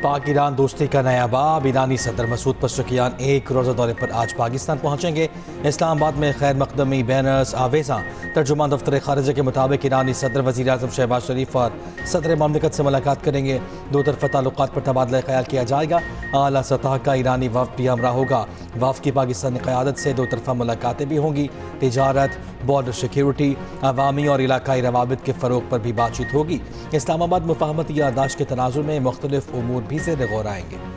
पाक ईरान दोस्ती का नया बाब। ईरानी सदर मसूद पज़ेश्कियान एक रोज़ा दौरे पर आज पाकिस्तान पहुँचेंगे। इस्लामाबाद में खैर मकदमी बैनर्स आवेज़ा। तर्जुमान दफ्तर खारिजा के मुताबिक ईरानी सदर वज़ीर आज़म शहबाज शरीफ और सदर ममलिकत से मुलाकात करेंगे। दो तरफ़ा ताल्लुकात पर तबादला ख्याल किया जाएगा। आला सतह का ईरानी वफ़द भी हमरा होगा। वफ़द की पाकिस्तानी क़यादत से दो तरफ़ा मुलाकातें भी होंगी। तिजारत, बॉर्डर सिक्योरिटी, अवामी और इलाकाई रवाबित के फ़रोग़ पर भी बातचीत होगी। इस्लामाबाद मुफ़ाहमती याददाश्त के तनाज़ुर में मुख्तलिफ उमूर भी ज़ेर गौर आएंगे।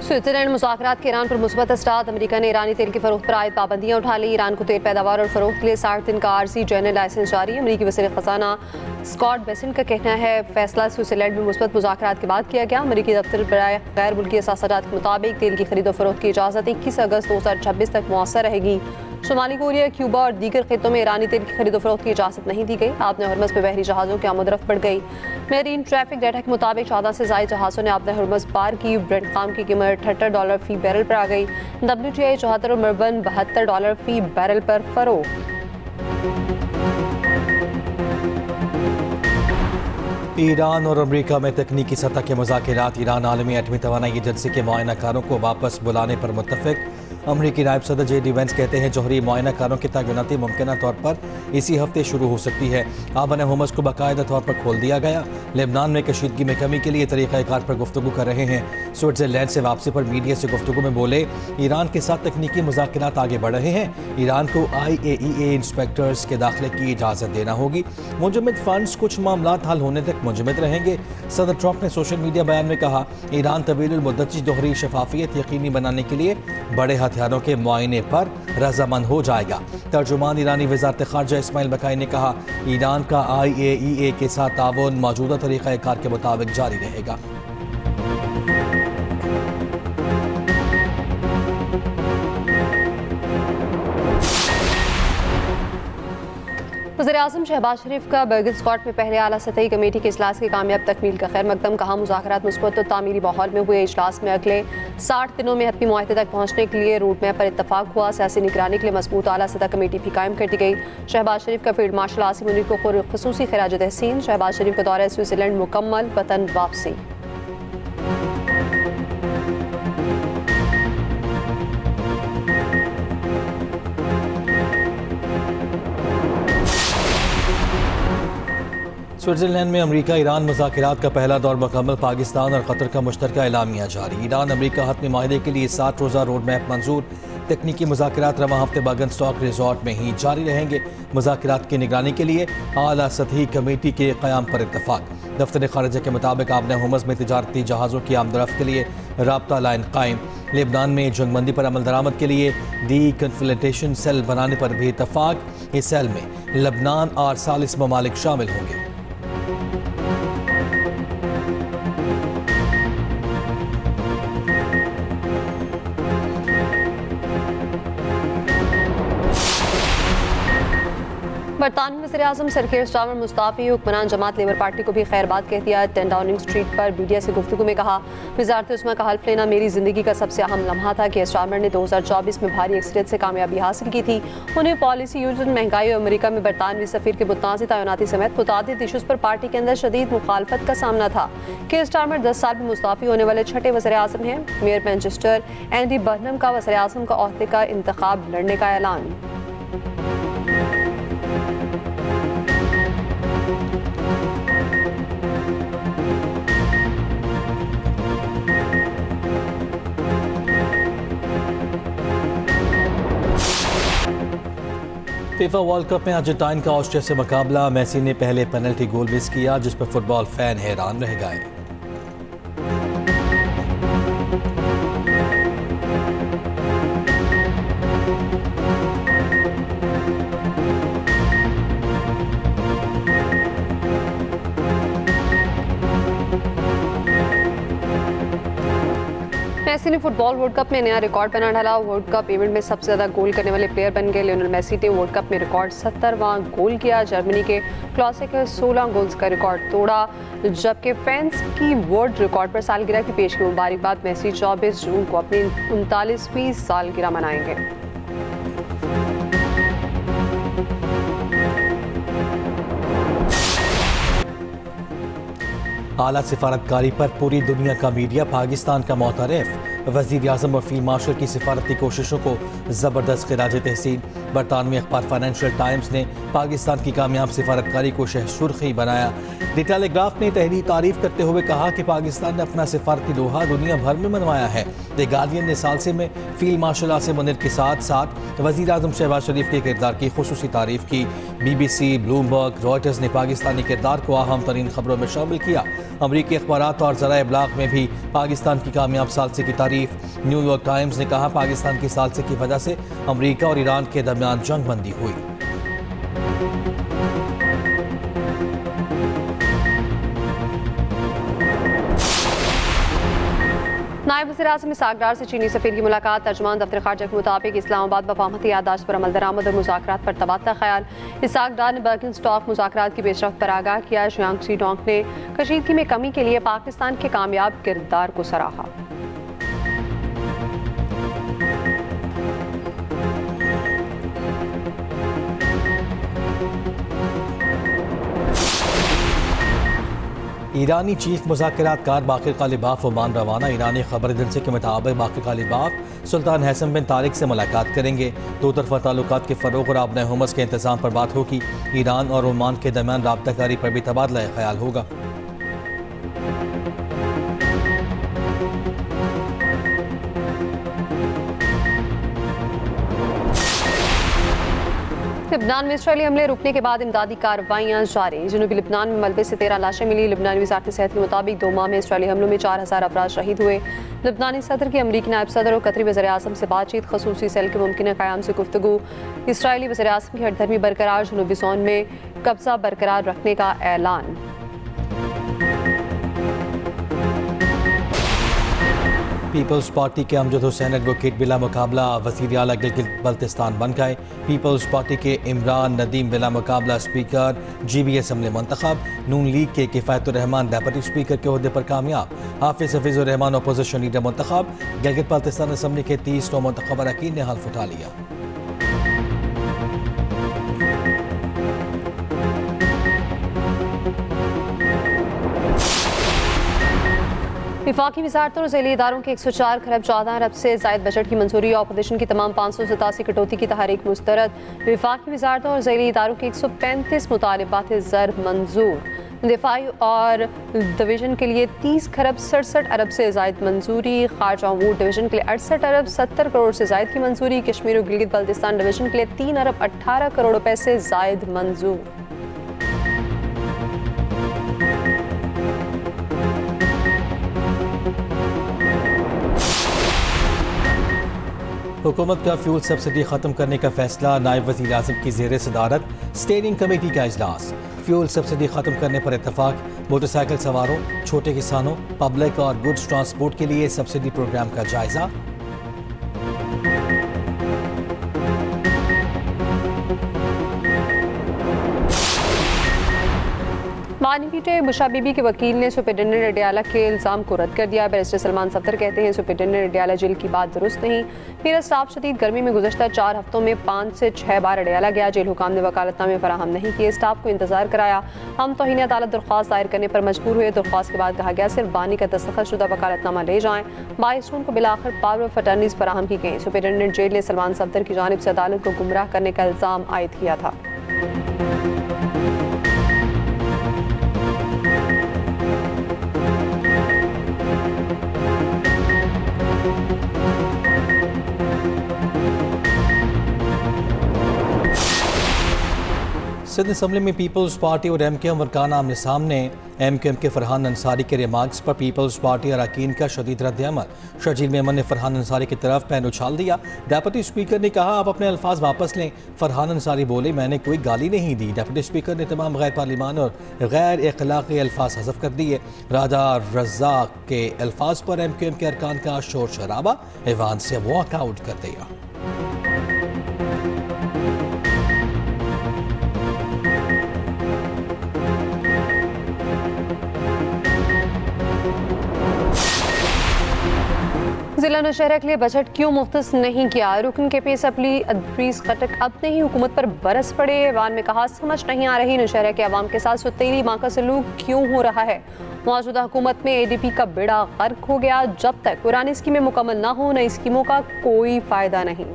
स्विट्जरलैंड मुज़ाकरात के ईरान पर मुस्बत असरात। अमेरिका ने ईरानी तेल की फ़रोख्त पर आयद पाबंदियाँ उठा ली। ईरान को तेल पैदावार और फ़रोख्त के लिए 60 दिन का आरजी जनरल लाइसेंस जारी। अमेरिकी वज़ीर ख़ज़ाना स्कॉट बेसेंट का कहना है फैसला स्विट्जरलैंड में मुस्बत मुज़ाकरात के बाद किया गया। अमेरिकी दफ्तर बराए गैर मुल्की असासाजात के मुताबिक तेल की खरीदो फरोख्त की इजाज़त 21 अगस्त 2026 तक मुअस्सर रहेगी। शुमाली कोरिया, क्यूबा और दीगर खित्तों में ईरानी तेल की खरीदो फरोख्त की इजाज़त नहीं दी गई। आपने हरमज़ में बहरी जहाज़ों की आमदरफ्त बढ़ गई। मेरीन ट्रैफिक डाटा के मुताबिक 14 से ज़ायद जहाज़ों ने आपने हरमज़ पार की। ब्रेंट खाम की कीमत $78 फ़ी बैरल पर आ गई। WTI 74 और मरबन $72 फ़ी बैरल पर फरोख्त। ईरान और अमेरिका में तकनीकी सतह के मुज़ाकरात। ईरान आलमी एटमी तवानाई एजेंसी के मुआयनाकारों को वापस बुलाने पर मुत्तफ़िक। अमरीकी नायब सदर JD वेंस कहते हैं जौहरी मुआयनाकारों की तैनाती मुमकिन तौर पर इसी हफ्ते शुरू हो सकती है। आबन हुमस को बाकायदा तौर पर खोल दिया गया। लेबनान में कशीदगी में कमी के लिए तरीक़ाकार पर गुफ्तगू कर रहे हैं। स्विट्ज़रलैंड से वापसी पर मीडिया से गुफ्तगू में बोले ईरान के साथ तकनीकी मुज़ाकरात आगे बढ़ रहे हैं। ईरान को IAEA इंस्पेक्टर्स के दाखिले की इजाज़त देना होगी। मुंजमद फंड्स कुछ मामला हल होने तक मुंजमद रहेंगे। सदर ट्रंप ने सोशल मीडिया बयान में कहा ईरान तवील मुद्दती दोहरी शफाफियत यकीनी बनाने के लिए बड़े हथियारों के मुआयने पर रजामंद हो जाएगा। तर्जुमान ईरानी वज़ारत ख़ारजा इस्माइल बकाई ने कहा ईरान का IAEA के साथ ताउन मौजूदा तरीक़ाकार के मुताबिक जारी रहेगा। वज़ीर-ए-आज़म शहबाज शरीफ का बर्गिल स्कॉट में पहले आला सतही कमेटी के इजलास की कामयाब तकमील का खैर मकदम। कहा मुज़ाकरात मुस्बत और तामीरी माहौल में हुए। इजलास में अगले 60 दिनों में हतमी मुआहदे तक पहुँचने के लिए रूट मैप पर इत्तफाक हुआ। सियासी निगरानी के लिए मजबूत आला सतह कमेटी भी कायम कर दी गई। शहबाज शरीफ का फील्ड मार्शल आसिम मुनीर को खुसूसी खिराज तहसीन। शहबाज शरीफ का दौरा स्विट्जरलैंड मुकम्मल, वतन वापसी। स्विट्जरलैंड में अमेरिका ईरान मुज़ाकरात का पहला दौर मुकम्मल। पाकिस्तान और कतर का मुश्तरका एलामिया जारी। ईरान अमेरिका हतमी माहिदे के लिए 60 रोज़ा रोड मैप मंजूर। तकनीकी मुज़ाकरात रवा हफ्ते बगन स्टॉक रिजॉर्ट में ही जारी रहेंगे। मुज़ाकरात की निगरानी के लिए आला सतही कमेटी के क़याम पर इत्तफाक। दफ्तर खारिजा के मुताबिक आपने हुमस में तिजारती जहाज़ों की आमदरफ्त के लिए राब्ता लाइन कायम। लेबनान में जंगबंदी पर अमल दरामद के लिए डी कन्फिल्ट्रेशन सेल बनाने पर भी इत्तफाक। इस सेल में लेबनान और 40 ममालिक शामिल होंगे। बरतानवी वज़ीर-ए-आज़म सर कीर स्टारमर मुस्ताफ़ी। हुक्मरान जमात लेबर पार्टी को भी खैरबाद कह दिया। 10 डाउनिंग स्ट्रीट पर मीडिया से गुफ्तगू में कहा वज़ारत उस्मा का हल्फ लेना मेरी ज़िंदगी का सबसे अहम लम्हा था कि स्टारमर ने 2024 में भारी अक्सरियत से कामयाबी हासिल की थी। उन्हें पॉलिसी यूजन, महंगाई और अमेरिका में बरतानवी सफ़ीर के मुतनाज़ तैनाती समेत मुतादिद इशूज़ पर पार्टी के अंदर शदीद मुखालफत का सामना था। कीर स्टारमर 10 साल में मुस्ताफ़ी होने वाले छठे वज़ीर-ए-आज़म हैं। मेयर मैनचेस्टर एंडी बर्नम का वज़ीर-ए-आज़म का ओहदे का इंतखाब लड़ने का ऐलान। फीफा वर्ल्ड कप में अर्जेंटीना का ऑस्ट्रिया से मुकाबला। मेसी ने पहले पेनल्टी गोल मिस किया जिस पर फुटबॉल फैन हैरान रह गए। मेसी ने फुटबॉल वर्ल्ड कप में नया रिकॉर्ड बना डाला। वर्ल्ड कप इवेंट में सबसे ज़्यादा गोल करने वाले प्लेयर बन गए। लियोनेल मेसी ने वर्ल्ड कप में रिकॉर्ड 70वां गोल किया। जर्मनी के क्लासिक 16 गोल्स का रिकॉर्ड तोड़ा, जबकि फैंस की वर्ल्ड रिकॉर्ड पर सालगिरह की पेश की मुबारकबाद। मेसी 24 जून को अपनी 39वीं सालगिरह मनाएंगे। आला सिफारतकारी पर पूरी दुनिया का मीडिया पाकिस्तान का मुतरफ। वज़ीर आज़म और फील्ड मार्शल की सिफारती कोशिशों को ज़बरदस्त खिराज तहसीन। बरतानवी अखबार फाइनेंशियल टाइम्स ने पाकिस्तान की कामयाब सिफारतकारी को सुर्खी बनाया। द टेलीग्राफ ने तहरीर तारीफ करते हुए कहा कि पाकिस्तान ने अपना सिफारती लोहा दुनिया भर में मनवाया है। द गार्डियन ने सालसे में फील्ड मार्शल आसिम मुनीर के साथ साथ वज़ीर आज़म शहबाज शरीफ के किरदार की खुसूसी तारीफ की। BBC, ब्लूमबर्ग, रॉयटर्स ने पाकिस्तानी किरदार को अहम तरीन खबरों में शामिल किया। अमरीकी अखबारात और ज़राए इब्लाग में भी पाकिस्तान की कामयाब सालसे की तारीफ। न्यूयॉर्क टाइम्स ने कहा पाकिस्तान की सालसे की वजह से अमरीका और ईरान के दरमियान जंग बंदी हुई। नायब वज़ीर-ए-आज़म इसहाक डार से चीनी सफ़ीर की मुलाकात। तर्जुमान दफ्तर ख़ारजा के मुताबिक इस्लामाबाद वफामती याददाश्त पर अमल दरामद और मुज़ाकरात पर तबादला ख्याल। इसहाक डार ने बर्किन स्टॉक मुज़ाकरात की पेशरफ्त पर आगाह किया। शियांग डोंग ने कशीदगी में कमी के लिए पाकिस्तान के कामयाब किरदार को सराहा। ईरानी चीफ मुज़ाकरातकार बाक़िर ग़ालिबाफ ओमान रवाना। ईरानी खबर एजेंसी के मुताबिक बाक़िर ग़ालिबाफ सुल्तान हैसम बिन तारिक से मुलाकात करेंगे। दो तरफ़ा ताल्लुकात के फ़रोग़ और आबने हुमस के इंतज़ाम पर बात होगी। ईरान और ओमान के दरमियान राब्ताकारी पर भी तबादला ख्याल होगा। लिबनान में इसराइली हमले रुकने के बाद इमदादी कार्रवाइयाँ जारी। जनूबी लिबनान में मलबे से 13 लाशें मिली। लिबनानी वज़ारत सेहत के मुताबिक 2 माह में इसराइली हमलों में 4000 अफराद शहीद हुए। लिबनानी सदर की अमरीकी नायब सदर और कतरी वज़ीर आज़म से बातचीत। खसूसी सेल के मुमकिन क़याम से गुफ्तगू। इसराइली वज़ीर आज़म की हठधर्मी बरकरार। जनूबी जोन में कब्जा बरकरार रखने का ऐलान। पीपल्स पार्टी के अमजद हुसैन एडवोकेट बिला मुकाबला वज़ीर आला गिलगित बल्तिस्तान बन गए। पीपल्स पार्टी के इमरान नदीम बिला मुकाबला स्पीकर GB असम्बली मंतखब। नून लीग के किफ़ायतुर रहमान डेप्यूटी स्पीकर के ओहदे पर कामयाब। हाफिज़ हफीज़ुर रहमान अपोजिशन लीडर मंतखब। गिलगित बल्तिस्तान असम्बली के 30 नौ मंतखब अरकान ने हल्फ उठा लिया। विफाकी वज़ारतों और ज़ैली इदारों के 104 खरब 14 अरब से ज़ायद बजट की मंजूरी। अपोजिशन की तमाम 587 कटौती की तहरीक मुस्तरद। विफाकी वज़ारतों और ज़ैली इदारों के 135 मुतालबात ज़र मंजूर। दिफाई और डिवीज़न के लिए 30 खरब 67 अरब से ज़ायद मंजूरी। खारजा अमूर डिवीज़न के लिए 68 अरब 70 करोड़ से ज़ायद की मंजूरी। कश्मीर और गिलगित बल्तिस्तान डिवीज़न के लिए 3 अरब 18 करोड़ रुपए से ज़ायद मंजूर। हुकूमत का फ्यूल सब्सिडी ख़त्म करने का फैसला। नायब वज़ीर आज़म की ज़ेर सदारत स्टेयरिंग कमेटी का इजलास। फ्यूल सब्सिडी ख़त्म करने पर इत्तफाक। मोटरसाइकिल सवारों, छोटे किसानों, पब्लिक और गुड्स ट्रांसपोर्ट के लिए सब्सिडी प्रोग्राम का जायज़ा। मानीपीटे बुशा बीबी के वकील ने सुपरिटेंडेंट अडियाला के इल्ज़ाम को रद्द कर दिया। बैरिस्टर सलमान सफदर कहते हैं सुपरिटेंडेंट अडियाला जेल की बात दुरुस्त नहीं। मेरा स्टाफ शदीद गर्मी में गुज़श्ता 4 हफ्तों में 5 से 6 बार अडियाला गया। जेल हुकाम ने वकालतनामे फराहम नहीं किए, स्टाफ को इंतजार कराया। हम तौहीन अदालत दरख्वास्त दायर करने पर मजबूर हुए। दरख्वास्त के बाद कहा गया सिर्फ बानी का दस्तखतशुदा वकालतनामा ले जाएं। 22 जून को बिलाखिर पावर ऑफ अटर्नीज फराहम की गई। सुपरिटेंडेंट जेल ने सलमान सफदर की जानिब से अदालत को गुमराह करने का इल्ज़ाम आयद किया था। सिंध असम्बली में पीपल्स पार्टी और MKM वरकान आमने सामने। MKM के फरहान अंसारी के रिमार्क्स पर पीपल्स पार्टी अरकान का शदीद रद्द-ए-अमल। शर्जील मेमन ने फरहान अंसारी की तरफ पैन उछाल दिया। डेप्यूटी स्पीकर ने कहा, आप अपने अल्फाज वापस लें। फरहान अंसारी बोले, मैंने कोई गाली नहीं दी। डेप्यूटी स्पीकर ने तमाम गैर पार्लिमान और गैर अखलाकी अल्फाज हज़फ कर दिए। राजा रज़ाक के अल्फाज पर MKM के अरकान का शोर शराबा, ऐवान से वॉकआउट कर दिया। जिला नौशहरा के लिए बजट क्यों मुख्तस नहीं किया? रुकन के पेश अपली अदरीस खटक अपने ही हुकूमत पर बरस पड़े। ऐवान में कहा, समझ नहीं आ रही नौशहरा के अवाम के साथ सुतीली माँ का सलूक क्यों हो रहा है। मौजूदा हुकूमत में ADP का बेड़ा गर्क हो गया। जब तक पुरानी स्कीमें मुकम्मल ना हो, नई स्कीमों का कोई फायदा नहीं।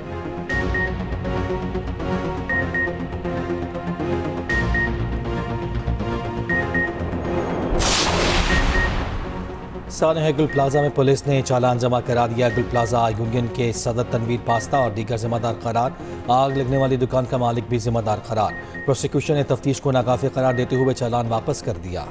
सानह गुल प्लाजा में पुलिस ने चालान जमा करा दिया। गुल प्लाजा यूनियन के सदर तनवीर पास्ता और दीगर जिम्मेदार करार। आग लगने वाली दुकान का मालिक भी जिम्मेदार करार। प्रोसिक्यूशन ने तफ्तीश को नाकाफी करार देते हुए चालान वापस कर दिया।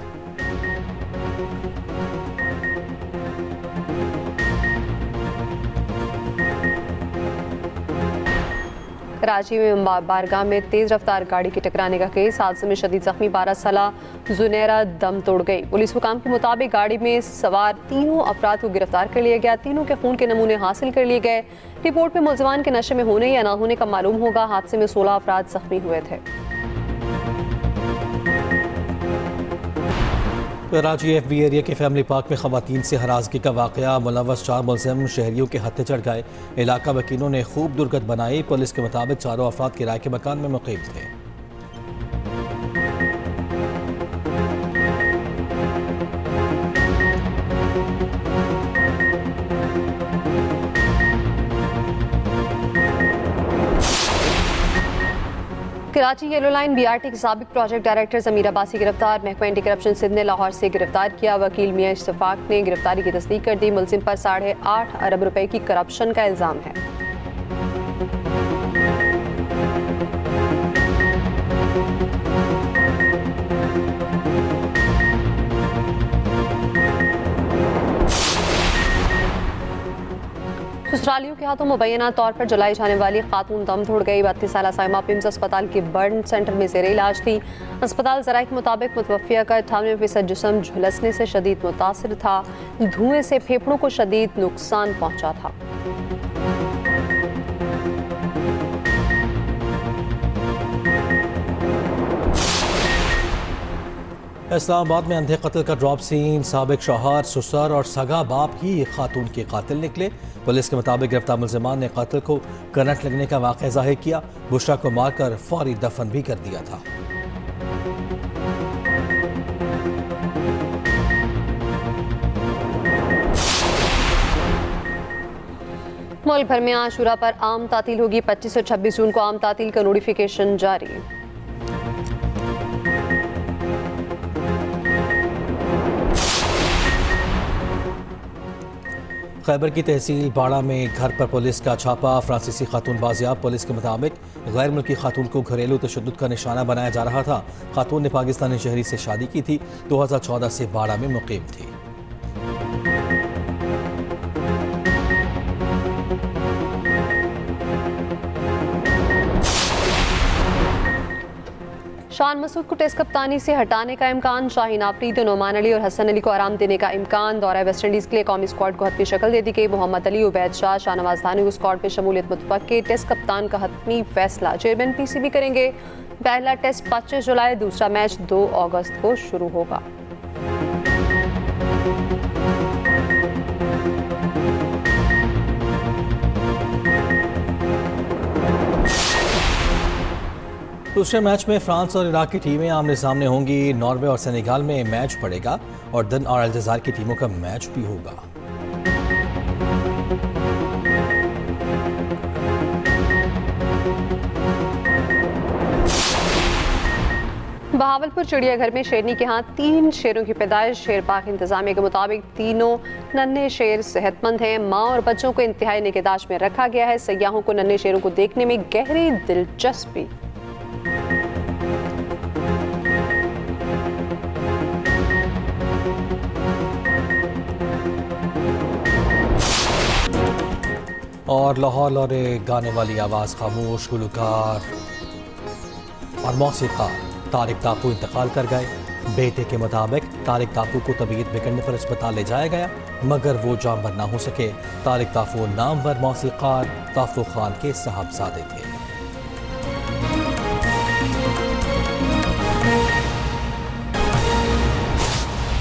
कराची में बारगाह में तेज रफ्तार गाड़ी के टकराने का केस। हादसे में शदीद जख्मी 12 साला जुनैरा दम तोड़ गई। पुलिस हुकाम के मुताबिक गाड़ी में सवार तीनों अफराद को गिरफ्तार कर लिया गया। तीनों के खून के नमूने हासिल कर लिए गए। रिपोर्ट में मुलजमान के नशे में होने या ना होने का मालूम होगा। हादसे में 16 अफराद जख्मी हुए थे। कराची FB एरिया के फैमिली पार्क में खवातीन से हरासगी का वाकया। मुलव्वस 4 मुलजिम शहरियों के हत्थे चढ़ गए। इलाका वकीलों ने खूब दुर्गत बनाई। पुलिस के मुताबिक चारों अफराद किराए के मकान में मुकीम थे। कराची येलो लाइन BRT के साबिक प्रोजेक्ट डायरेक्टर ज़मीर अब्बासी गिरफ्तार। महकमा एंटी करप्शन सिंध ने लाहौर से गिरफ्तार किया। वकील मियां इश्तिफाक ने गिरफ्तारी की तस्दीक कर दी। मुलजिम पर 8.5 अरब रुपए की करप्शन का इल्ज़ाम है। ससुरालियों के हाथों मुबैना तौर पर जलाई जाने वाली खातून दम तोड़ गई। 32 साला साइमा पिम्स अस्पताल के बर्न सेंटर में ज़ेर इलाज थी। अस्पताल ज़राए के मुताबिक मुतवफ़िया का 98% जिस्म झुलसने से शदीद मुतासिर था। धुएं से फेफड़ों को शदीद नुकसान पहुंचा था। इस्लामाबाद में अंधे कत्ल का ड्रॉप सीन। साबिक शौहर, ससुर और सगा बाप ही खातून के कातिल निकले। पुलिस के मुताबिक गिरफ्तार मुलजिमान ने कत्ल को करंट लगने का वाक़या ज़ाहिर किया। बुशरा को मारकर फौरी दफन भी कर दिया था। मुल्क भर में आशूरा पर आम तातील होगी। 25 और 26 जून को आम तातील का नोटिफिकेशन जारी। खैबर की तहसील बाड़ा में घर पर पुलिस का छापा। फ्रांसीसी खातून बाजियाब। पुलिस के मुताबिक गैर मुल्की खातून को घरेलू तशद्दुद का निशाना बनाया जा रहा था। खातून ने पाकिस्तानी शहरी से शादी की थी। 2014 से बाड़ा में मुकीम थी। शान मसूद को टेस्ट कप्तानी से हटाने का इम्कान। शाहीन आफरीदी, नोमान अली और हसन अली को आराम देने का इम्कान। दौरा वेस्ट इंडीज़ के लिए कौमी स्क्वाड को हतमी शक्ल दे दी गई। मोहम्मद अली, उबैद शाह, शाहनवाज धानी को स्क्वाड में शमूलियत मुतवक्की। टेस्ट कप्तान का हतमी फैसला चेयरमैन PCB करेंगे। पहला टेस्ट 25 जुलाई, दूसरा मैच 2 अगस्त को शुरू होगा। दूसरे मैच में फ्रांस और इराक की टीमें आमने सामने होंगी। नॉर्वे और सेनेगाल में मैच पड़ेगा और दिन और अल्जायर की टीमों का मैच भी होगा। बहावलपुर चिड़ियाघर में शेरनी के हाथ 3 शेरों की पैदाइश। शेर पाक इंतजामिया के मुताबिक तीनों नन्हे शेर सेहतमंद हैं। माँ और बच्चों को इंतहाई निगहदाश्त में रखा गया है। सयाहों को नन्हे शेरों को देखने में गहरी दिलचस्पी। और लाहौर लौरे गाने वाली आवाज़ खामोश, गुलकार और मौसीक़ार तारिक ताकू इंतकाल कर गए। बेटे के मुताबिक तारिक ताकू को तबीयत बिगड़ने पर अस्पताल ले जाया गया, मगर वो जामवर ना हो सके। तारिक ताकू नामवर मौसीक़ार ताफू खान के साहबजादे थे।